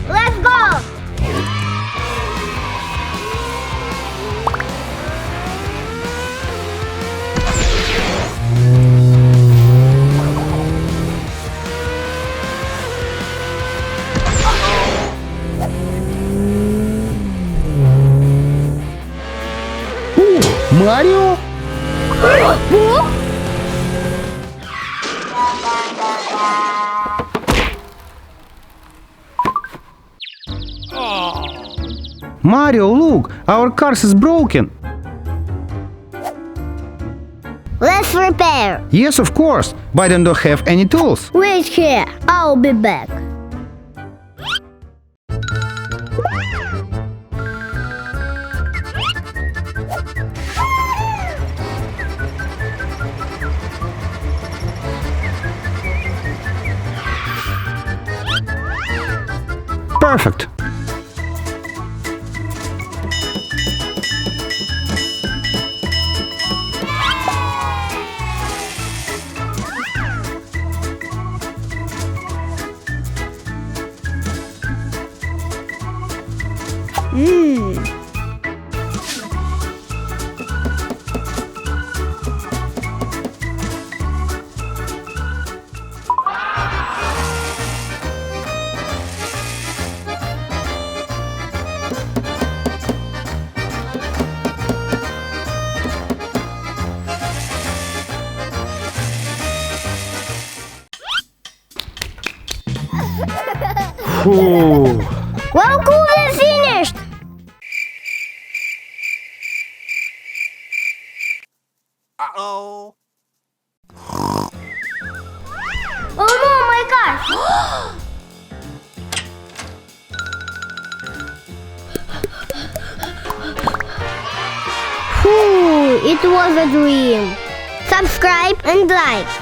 Let's go! Марио? Mario, look! Our car is broken! Let's repair. Yes, of course, but I don't have any tools. Wait here. I'll be back. Perfect! Ooh. Well, cool and finished. Uh-oh. Oh no, my car. Whew, it was a dream. Subscribe and like.